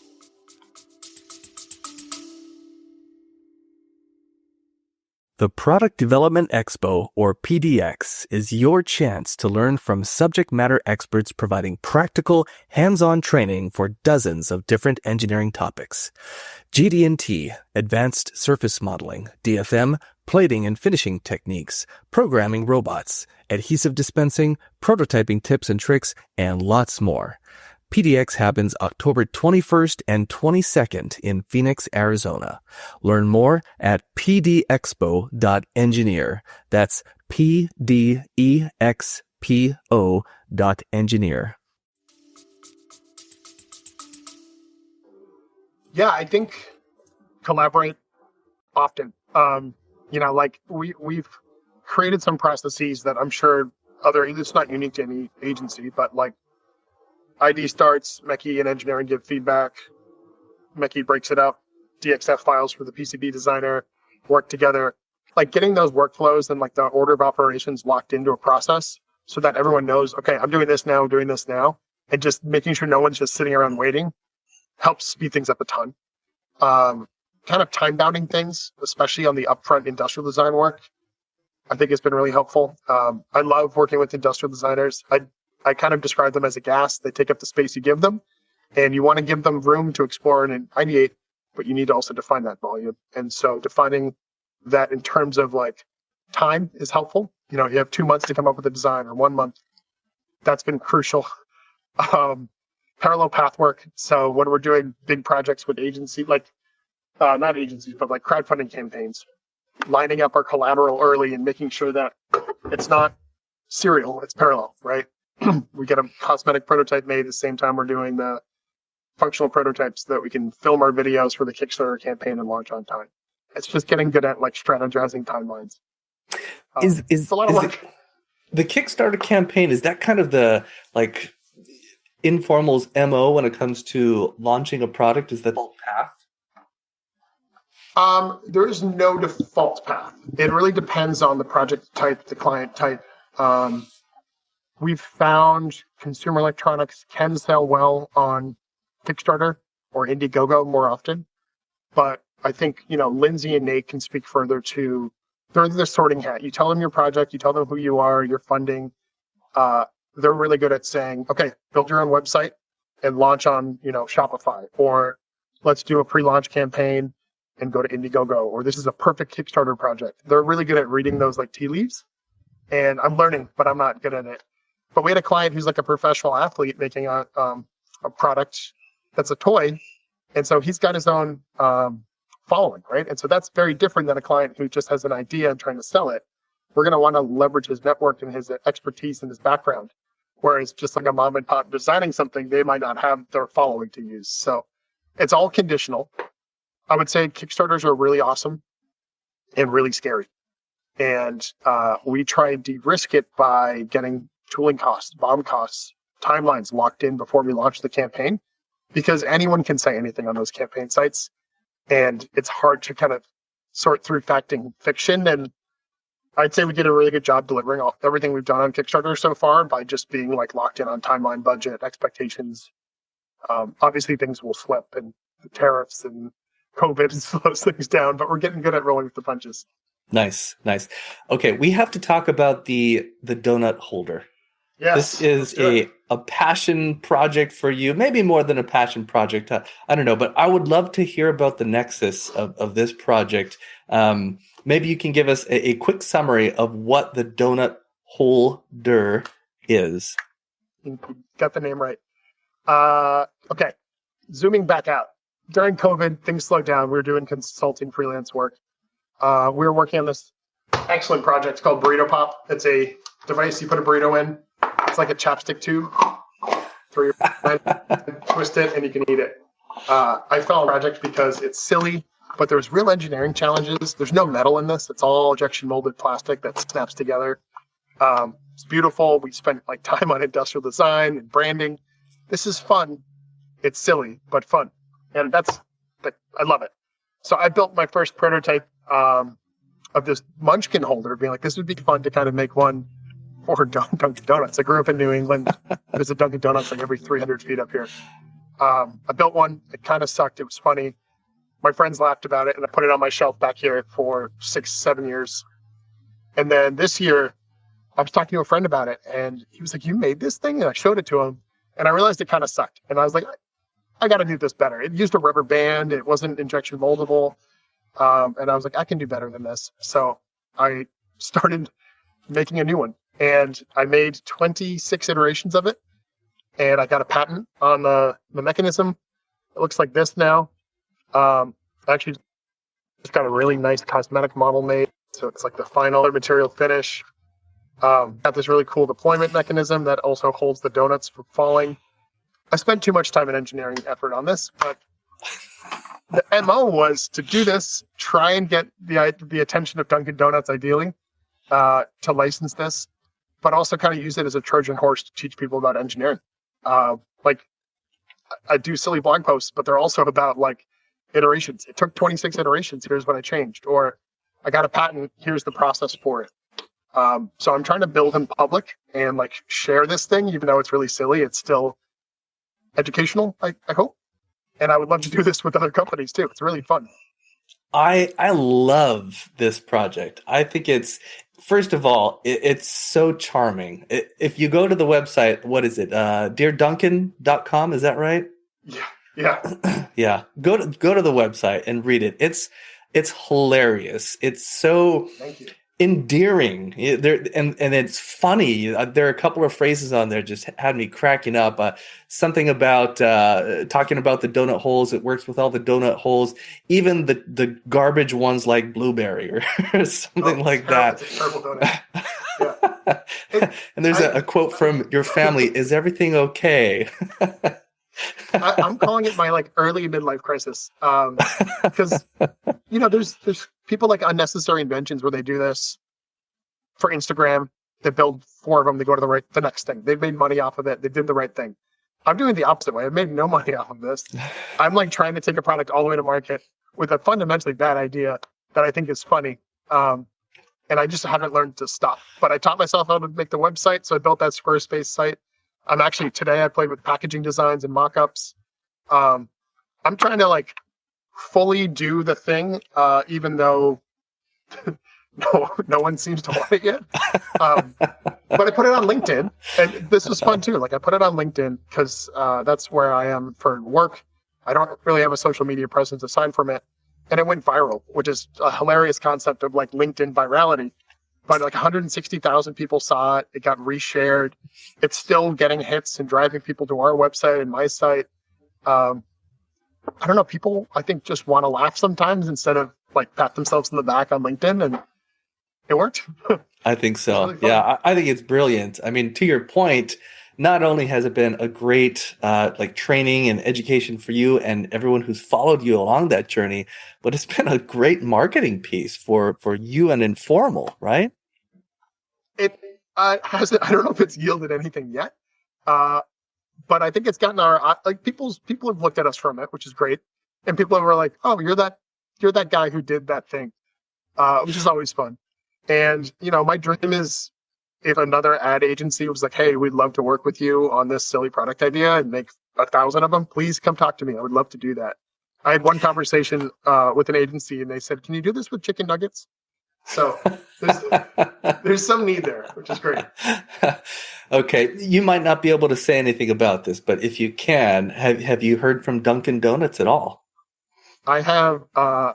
The Product Development Expo, or PDX, is your chance to learn from subject matter experts providing practical, hands-on training for dozens of different engineering topics. GD&T, Advanced Surface Modeling, DFM, plating and finishing techniques, programming robots, adhesive dispensing, prototyping tips and tricks, and lots more. PDX happens October 21st and 22nd in Phoenix, Arizona. Learn more at pdexpo.engineer. That's pdexpo.engineer. Yeah, I think collaborate often. Like we've created some processes that I'm sure it's not unique to any agency, but like ID starts, Meki and engineering give feedback, Meki breaks it up, DXF files for the PCB designer, work together. Like getting those workflows and like the order of operations locked into a process so that everyone knows, okay, I'm doing this now, and just making sure no one's just sitting around waiting helps speed things up a ton. Kind of time bounding things, especially on the upfront industrial design work, I think it's been really helpful. I love working with industrial designers. I kind of describe them as a gas. They take up the space you give them, and you want to give them room to explore and ideate, but you need to also define that volume. And so defining that in terms of like time is helpful. You have 2 months to come up with a design or 1 month. That's been crucial. Parallel path work. So when we're doing big projects with agency, like not agencies, but like crowdfunding campaigns, lining up our collateral early and making sure that it's not serial, it's parallel, right? We get a cosmetic prototype made at the same time we're doing the functional prototypes so that we can film our videos for the Kickstarter campaign and launch on time. It's just getting good at like strategizing timelines. It's a lot of work. The Kickstarter campaign, is that kind of the like Informal's MO when it comes to launching a product? Is that the path? There is no default path. It really depends on the project type, the client type. We've found consumer electronics can sell well on Kickstarter or Indiegogo more often. But I think, Lindsay and Nate can speak further to, they're the sorting hat. You tell them your project, you tell them who you are, your funding. They're really good at saying, okay, build your own website and launch on, Shopify, or let's do a pre-launch campaign and go to Indiegogo, or this is a perfect Kickstarter project. They're really good at reading those like tea leaves. And I'm learning, but I'm not good at it. But we had a client who's like a professional athlete making a product that's a toy. And so he's got his own following, right? And so that's very different than a client who just has an idea and trying to sell it. We're going to want to leverage his network and his expertise and his background. Whereas just like a mom and pop designing something, they might not have their following to use. So it's all conditional. I would say Kickstarters are really awesome and really scary. And we try and de-risk it by getting tooling costs, BOM costs, timelines locked in before we launch the campaign, because anyone can say anything on those campaign sites. And it's hard to kind of sort through fact and fiction. And I'd say we did a really good job delivering everything we've done on Kickstarter so far by just being like locked in on timeline, budget, expectations. Obviously things will slip, and the tariffs and COVID slows things down, but we're getting good at rolling with the punches. Nice. Okay, we have to talk about the donut holder. Yes, This is a passion project for you, maybe more than a passion project. I don't know, but I would love to hear about the nexus of this project. Maybe you can give us a quick summary of what the donut holder is. You got the name right. Okay, zooming back out. During COVID, things slowed down. We were doing consulting freelance work. We were working on this excellent project called Burrito Pop. It's a device you put a burrito in. It's like a chapstick tube. Throw your twist it, and you can eat it. I fell on the project because it's silly, but there's real engineering challenges. There's no metal in this. It's all injection molded plastic that snaps together. It's beautiful. We spent like time on industrial design and branding. This is fun. It's silly, but fun. And I love it. So I built my first prototype of this munchkin holder, being like, this would be fun to kind of make one for Dunkin' Donuts. I grew up in New England. There's a Dunkin' Donuts like every 300 feet up here. I built one. It kind of sucked. It was funny. My friends laughed about it, and I put it on my shelf back here for 6-7 years. And then this year, I was talking to a friend about it, and he was like, you made this thing? And I showed it to him, and I realized it kind of sucked. And I was like, I got to do this better. It used a rubber band. It wasn't injection moldable. And I was like, I can do better than this. So I started making a new one. And I made 26 iterations of it. And I got a patent on the mechanism. It looks like this now. Actually, just got a really nice cosmetic model made. So it's like the final material finish. Got this really cool deployment mechanism that also holds the donuts from falling. I spent too much time and engineering effort on this, but the MO was to do this, try and get the attention of Dunkin' Donuts, ideally, to license this, but also kind of use it as a Trojan horse to teach people about engineering. Like, I do silly blog posts, but they're also about like iterations. It took 26 iterations. Here's what I changed. Or I got a patent. Here's the process for it. So I'm trying to build in public and like share this thing, even though it's really silly. It's still educational, I hope. And I would love to do this with other companies too. It's really fun. I love this project. I think it's, first of all, it's so charming. If you go to the website, what is it? DearDuncan.com, is that right? Yeah. Yeah. Go to the website and read it. It's hilarious. It's so Thank you. endearing. And it's funny. There are a couple of phrases on there just had me cracking up. Something about talking about the donut holes. It works with all the donut holes, even the garbage ones like blueberry or something like that. It's a terrible donut. Yeah. And there's a quote from your family: "Is everything okay?" I'm calling it my like early midlife crisis, because there's people like Unnecessary Inventions where they do this for Instagram. They build 4 of them. They go to the next thing. They've made money off of it. They did the right thing. I'm doing the opposite way. I've made no money off of this. I'm like trying to take a product all the way to market with a fundamentally bad idea that I think is funny. And I just haven't learned to stop. But I taught myself how to make the website, so I built that Squarespace site. Today I played with packaging designs and mock-ups. I'm trying to like fully do the thing, even though no one seems to want it yet. But I put it on LinkedIn, and this was fun too. Like I put it on LinkedIn because that's where I am for work. I don't really have a social media presence aside from it, and it went viral, which is a hilarious concept of like LinkedIn virality. But like 160,000 people saw it. It got reshared. It's still getting hits and driving people to our website and my site. I don't know. People, I think, just want to laugh sometimes instead of like pat themselves in the back on LinkedIn, and it worked. I think so. Really fun. Yeah, I think it's brilliant. I mean, to your point, not only has it been a great like training and education for you and everyone who's followed you along that journey, but it's been a great marketing piece for you and Informal, right? It hasn't. I don't know if it's yielded anything yet, but I think it's gotten our people have looked at us from it, which is great, and people were like, "Oh, you're that guy who did that thing," which is always fun. And my dream is, if another ad agency was like, "Hey, we'd love to work with you on this silly product idea and make 1,000 of them, please come talk to me. I would love to do that." I had one conversation with an agency, and they said, "Can you do this with chicken nuggets?" So there's some need there, which is great. Okay, you might not be able to say anything about this, but if you can, have you heard from Dunkin' Donuts at all? I have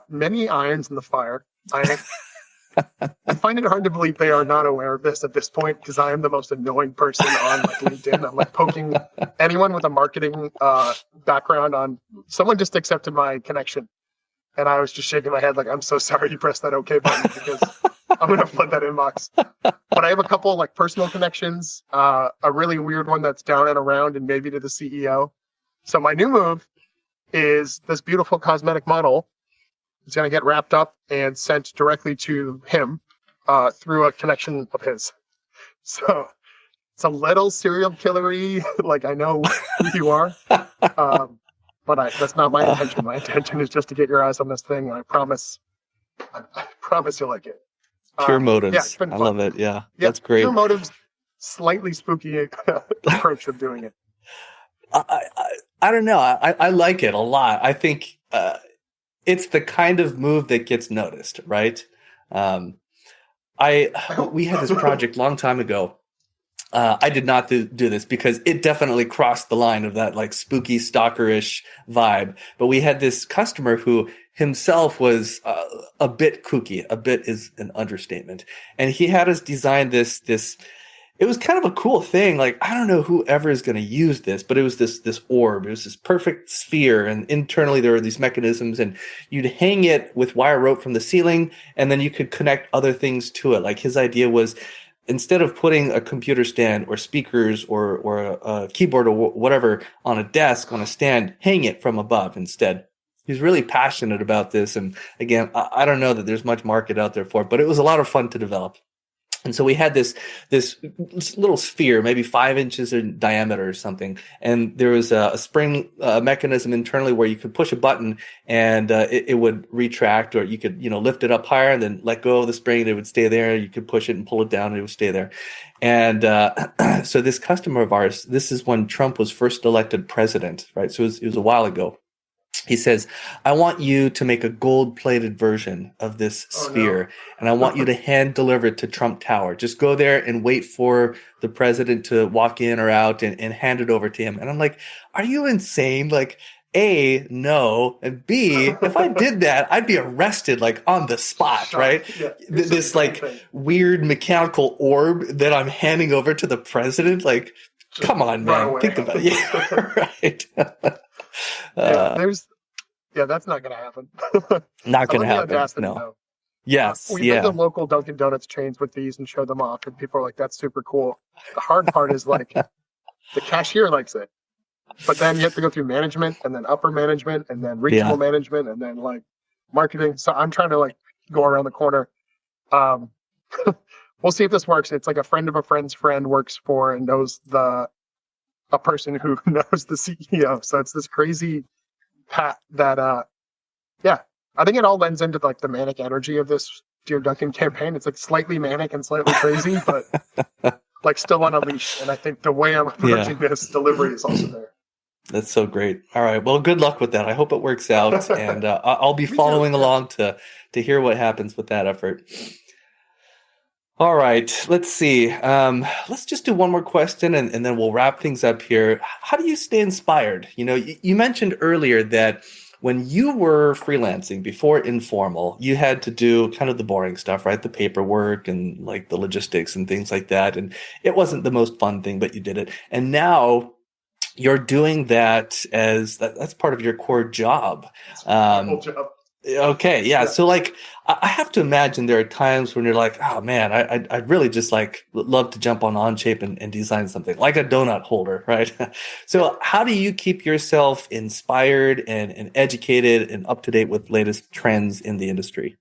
many irons in the fire. I find it hard to believe they are not aware of this at this point, because I am the most annoying person on like LinkedIn. I'm like poking anyone with a marketing background on. Someone just accepted my connection, and I was just shaking my head like, I'm so sorry you pressed that OK button, because I'm going to flood that inbox. But I have a couple like personal connections, a really weird one that's down and around and maybe to the CEO. So my new move is this beautiful cosmetic model. It's going to get wrapped up and sent directly to him through a connection of his. So it's a little serial killer-y, like I know who you are. But that's not my intention. My intention is just to get your eyes on this thing, and I promise you'll like it. Pure motives. Yeah, it's been fun. I love it. Yeah, that's great. Pure motives, slightly spooky approach of doing it. I don't know. I like it a lot. I think it's the kind of move that gets noticed, right? We had this project a long time ago. I did not do this because it definitely crossed the line of that like spooky stalkerish vibe. But we had this customer who himself was a bit kooky. A bit is an understatement. And he had us design this. It was kind of a cool thing. Like, I don't know whoever is going to use this, but it was this orb. It was this perfect sphere. And internally there were these mechanisms, and you'd hang it with wire rope from the ceiling, and then you could connect other things to it. Like, his idea was, instead of putting a computer stand or speakers or a keyboard or whatever on a desk, on a stand, hang it from above instead. He's really passionate about this. And again, I don't know that there's much market out there for it, but it was a lot of fun to develop. And so we had this little sphere, maybe 5 inches in diameter or something. And there was a spring mechanism internally where you could push a button and it would retract, or you could, lift it up higher and then let go of the spring and it would stay there. You could push it and pull it down and it would stay there. And so this customer of ours, this is when Trump was first elected president, right? So it was a while ago. He says, I want you to make a gold-plated version of this sphere, and I want you to hand deliver it to Trump Tower. Just go there and wait for the president to walk in or out and hand it over to him. And I'm like, are you insane? Like, A, no, and B, if I did that, I'd be arrested like on the spot, right? Yeah, this like weird mechanical orb that I'm handing over to the president. Like, just come on, man, think about it. Yeah, right. That's not going to happen. Not going to happen. No. Though. Yes. We did the local Dunkin' Donuts chains with these and showed them off, and people are like, "That's super cool." The hard part is like the cashier likes it, but then you have to go through management and then upper management and then regional management and then like marketing. So I'm trying to like go around the corner. We'll see if this works. It's like a friend of a friend's friend works for and knows a person who knows the CEO. So it's this crazy path that, I think it all lends into like the manic energy of this Dear Duncan campaign. It's like slightly manic and slightly crazy, but like still on a leash. And I think the way I'm approaching this delivery is also there. That's so great. All right. Well, good luck with that. I hope it works out. And I'll be following along to hear what happens with that effort. All right, let's see. Let's just do one more question and then we'll wrap things up here. How do you stay inspired? You mentioned earlier that when you were freelancing before Informal, you had to do kind of the boring stuff, right? The paperwork and like the logistics and things like that. And it wasn't the most fun thing, but you did it. And now you're doing that that's part of your core job. Whole job. Okay. Yeah. So like, I have to imagine there are times when you're like, oh man, I'd really just like love to jump on OnShape and design something like a donut holder. Right. So how do you keep yourself inspired and educated and up to date with latest trends in the industry?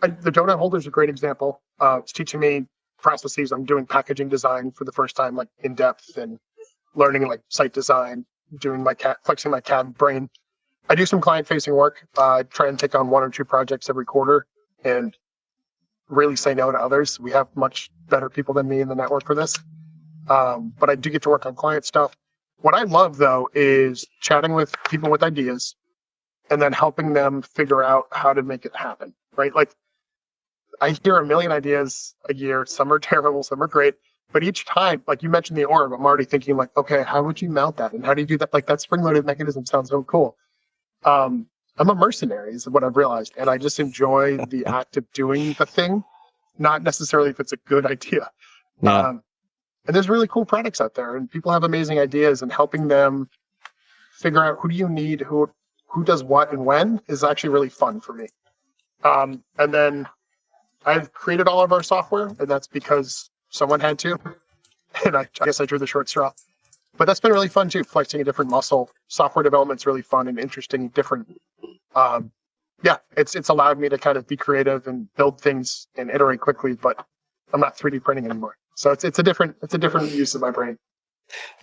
The donut holder is a great example. It's teaching me processes. I'm doing packaging design for the first time, like in depth, and learning like site design, doing flexing my CAD brain. I do some client-facing work. I try and take on 1 or 2 projects every quarter and really say no to others. We have much better people than me in the network for this. But I do get to work on client stuff. What I love, though, is chatting with people with ideas and then helping them figure out how to make it happen, right? Like, I hear a million ideas a year. Some are terrible, some are great. But each time, like you mentioned the orb, I'm already thinking like, okay, how would you mount that? And how do you do that? Like that spring-loaded mechanism sounds so cool. I'm a mercenary is what I've realized. And I just enjoy the act of doing the thing, not necessarily if it's a good idea. Yeah. And there's really cool products out there and people have amazing ideas, and helping them figure out who do you need, who does what and when is actually really fun for me. And then I've created all of our software, and that's because someone had to. And I guess I drew the short straw. But that's been really fun too, flexing a different muscle. Software development's really fun and interesting, different. It's allowed me to kind of be creative and build things and iterate quickly, but I'm not 3D printing anymore. So it's a different use of my brain.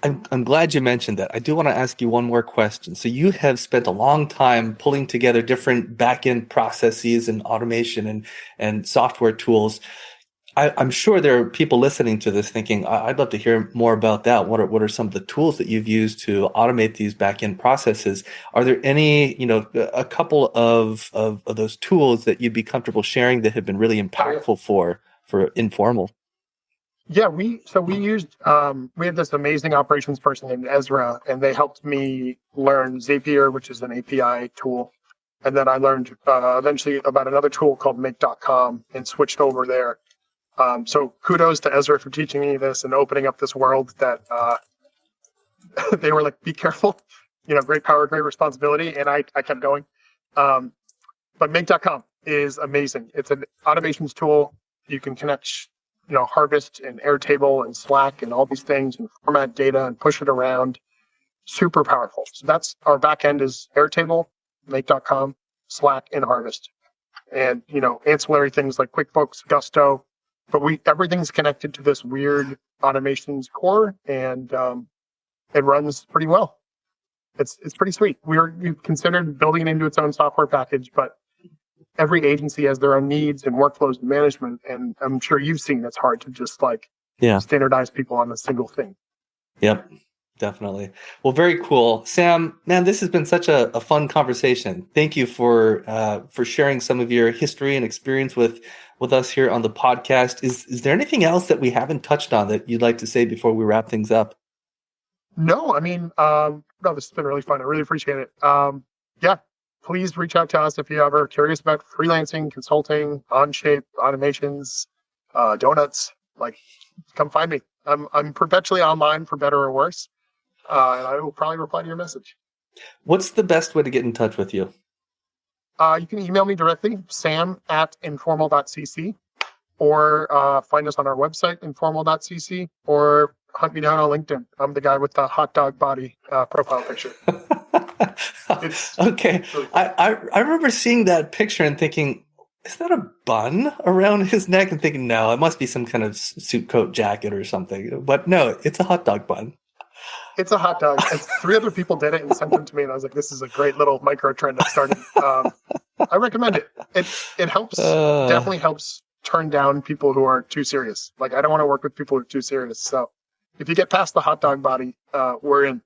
I'm glad you mentioned that. I do want to ask you one more question. So you have spent a long time pulling together different back-end processes and automation and software tools. I'm sure there are people listening to this thinking, I'd love to hear more about that. What are some of the tools that you've used to automate these back-end processes? Are there any, a couple of those tools that you'd be comfortable sharing that have been really impactful for Informal? Yeah, we used, we had this amazing operations person named Ezra, and they helped me learn Zapier, which is an API tool. And then I learned eventually about another tool called Make.com and switched over there. So kudos to Ezra for teaching me this and opening up this world that they were like, be careful, great power, great responsibility. And I kept going. But Make.com is amazing. It's an automations tool. You can connect Harvest and Airtable and Slack and all these things and format data and push it around. Super powerful. So that's our back end is Airtable, Make.com, Slack, and Harvest. And, ancillary things like QuickBooks, Gusto. But everything's connected to this weird automations core, and it runs pretty well. It's pretty sweet. We've considered building it into its own software package, but every agency has their own needs and workflows and management, and I'm sure you've seen it's hard to just standardize people on a single thing. Yep, definitely. Well, very cool. Sam, man, this has been such a fun conversation. Thank you for sharing some of your history and experience with us here on the podcast. Is there anything else that we haven't touched on that you'd like to say before we wrap things up? No, this has been really fun. I really appreciate it. Please reach out to us if you're ever curious about freelancing, consulting, OnShape, automations, donuts. Come find me. I'm perpetually online for better or worse, and I will probably reply to your message. What's the best way to get in touch with you? You can email me directly, sam@informal.cc, or find us on our website, informal.cc, or hunt me down on LinkedIn. I'm the guy with the hot dog body profile picture. Okay. Really cool. I remember seeing that picture and thinking, is that a bun around his neck? And thinking, no, it must be some kind of suit coat jacket or something. But no, it's a hot dog bun. It's a hot dog. And 3 other people did it and sent them to me. And I was like, this is a great little micro trend that started. I recommend it. It helps, definitely helps turn down people who are too serious. I don't want to work with people who are too serious. So if you get past the hot dog body, we're in.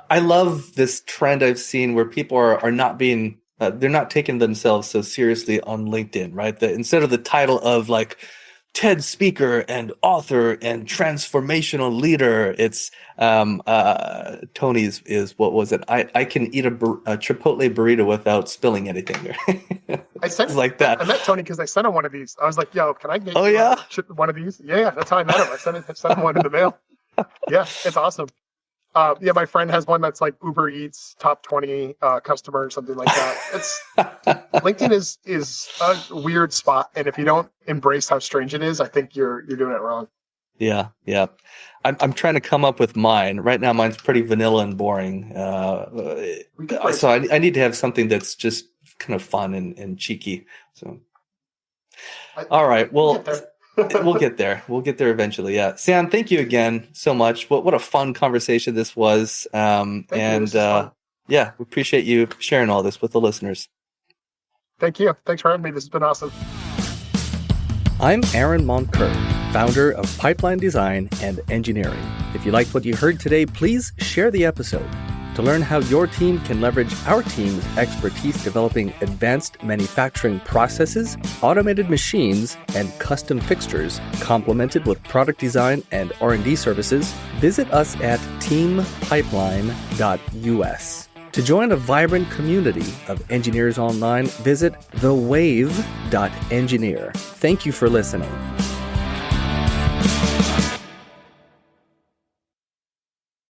I love this trend I've seen where people are not being, they're not taking themselves so seriously on LinkedIn, right? Instead of the title of TED speaker and author and transformational leader, it's Tony's is, what was it? I can eat a Chipotle burrito without spilling anything. I sent like that. I met Tony because I sent him one of these. I was like, yo, can I get one of these? Yeah, that's how I met him. I sent him one in the mail. Yeah, it's awesome. My friend has one that's Uber Eats top 20 customer or something like that. It's LinkedIn is a weird spot, and if you don't embrace how strange it is, I think you're doing it wrong. Yeah. I'm trying to come up with mine right now. Mine's pretty vanilla and boring. So I need to have something that's just kind of fun and cheeky. So, all right. Well. We'll get there. We'll get there eventually. Yeah. Sam, thank you again so much. What a fun conversation this was. We appreciate you sharing all this with the listeners. Thank you. Thanks for having me. This has been awesome. I'm Aaron Moncur, founder of Pipeline Design and Engineering. If you liked what you heard today, please share the episode. To learn how your team can leverage our team's expertise developing advanced manufacturing processes, automated machines, and custom fixtures, complemented with product design and R&D services, visit us at teampipeline.us. To join a vibrant community of engineers online, visit thewave.engineer. Thank you for listening.